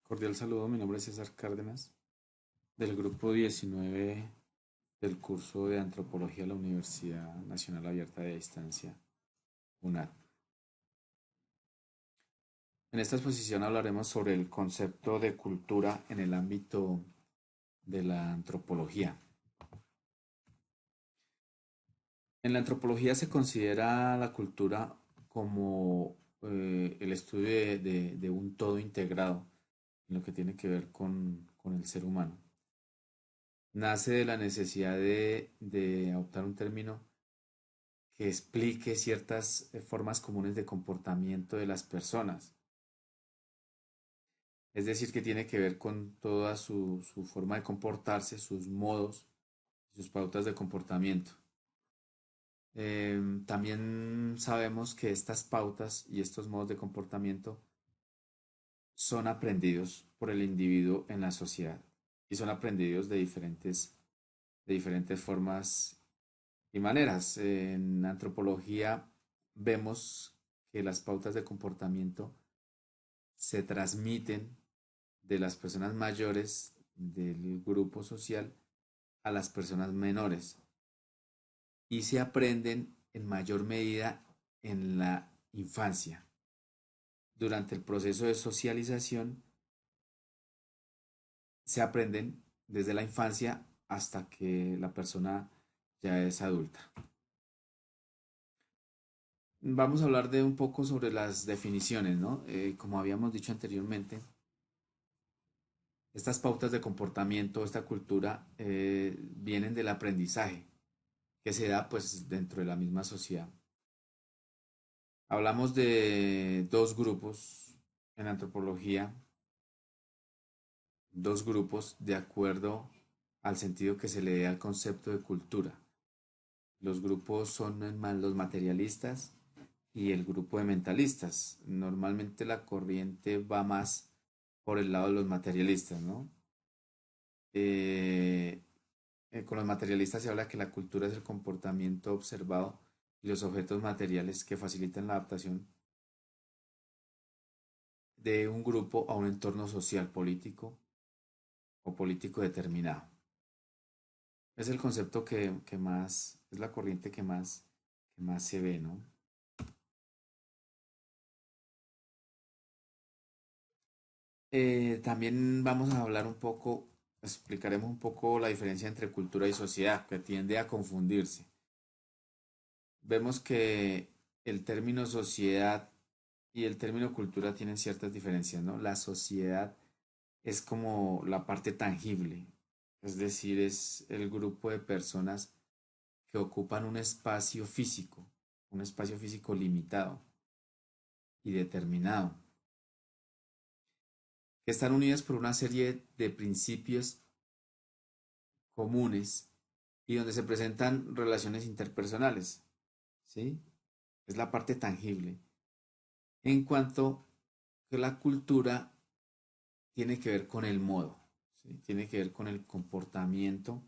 Cordial saludo, mi nombre es César Cárdenas, del grupo 19 del curso de Antropología de la Universidad Nacional Abierta de Distancia, UNAD. En esta exposición hablaremos sobre el concepto de cultura en el ámbito de la antropología. En la antropología se considera la cultura como el estudio de un todo integrado en lo que tiene que ver con el ser humano. Nace de la necesidad de adoptar un término que explique ciertas formas comunes de comportamiento de las personas. Es decir, que tiene que ver con toda su forma de comportarse, sus modos, sus pautas de comportamiento. También sabemos que estas pautas y estos modos de comportamiento son aprendidos por el individuo en la sociedad y son aprendidos de diferentes formas y maneras. En antropología vemos que las pautas de comportamiento se transmiten de las personas mayores del grupo social a las personas menores y se aprenden en mayor medida en la infancia. Durante el proceso de socialización se aprenden desde la infancia hasta que la persona ya es adulta. Vamos a hablar de un poco sobre las definiciones, ¿no? Como habíamos dicho anteriormente, estas pautas de comportamiento, esta cultura, vienen del aprendizaje que se da pues dentro de la misma sociedad. Hablamos de dos grupos en antropología, dos grupos de acuerdo al sentido que se le dé al concepto de cultura. Los grupos son los materialistas y el grupo de mentalistas. Normalmente la corriente va más por el lado de los materialistas, ¿no? Eh, con los materialistas se habla que la cultura es el comportamiento observado y los objetos materiales que facilitan la adaptación de un grupo a un entorno social, político o político determinado. Es el concepto que más, es la corriente que más se ve, ¿no? También vamos a hablar un poco, explicaremos un poco la diferencia entre cultura y sociedad, que tiende a confundirse. Vemos que el término sociedad y el término cultura tienen ciertas diferencias, ¿no? La sociedad es como la parte tangible, es decir, es el grupo de personas que ocupan un espacio físico limitado y determinado, que están unidas por una serie de principios comunes y donde se presentan relaciones interpersonales, ¿sí? Es la parte tangible. En cuanto que la cultura tiene que ver con el modo, ¿sí? Tiene que ver con el comportamiento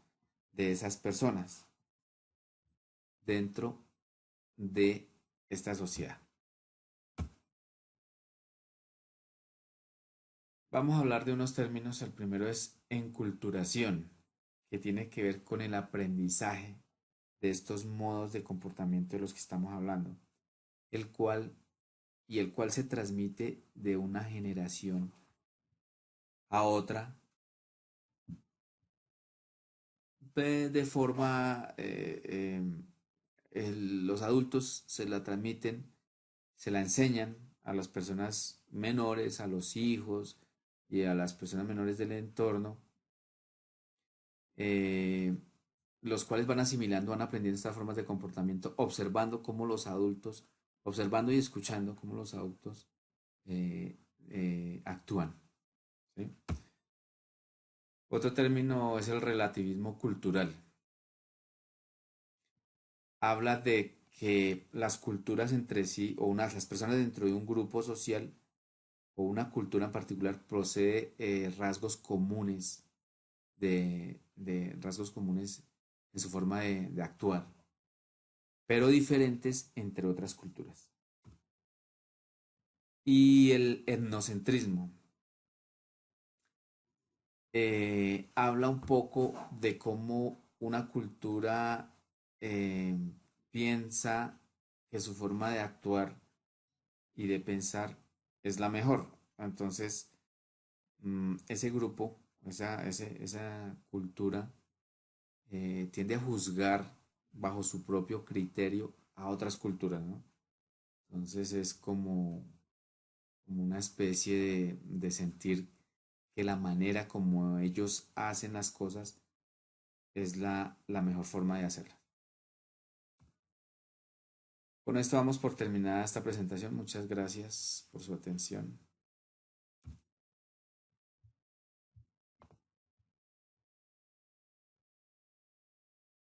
de esas personas dentro de esta sociedad. Vamos a hablar de unos términos. El primero es enculturación, que tiene que ver con el aprendizaje de estos modos de comportamiento de los que estamos hablando, el cual el cual se transmite de una generación a otra de forma los adultos se la transmiten, se la enseñan a las personas menores, a los hijos y a las personas menores del entorno, eh, los cuales van asimilando, van aprendiendo estas formas de comportamiento, observando cómo los adultos, observando y escuchando cómo los adultos eh, actúan. ¿Sí? Otro término es el relativismo cultural. Habla de que las culturas entre sí, las personas dentro de un grupo social o una cultura en particular procede rasgos comunes de rasgos comunes en su forma de actuar, pero diferentes entre otras culturas. Y el etnocentrismo. habla un poco de cómo una cultura eh, piensa que su forma de actuar y de pensar es la mejor. Entonces, ese grupo, esa cultura, tiende a juzgar bajo su propio criterio a otras culturas, ¿no? Entonces es como una especie de sentir que la manera como ellos hacen las cosas es la mejor forma de hacerlas. Con esto vamos por terminada esta presentación. Muchas gracias por su atención.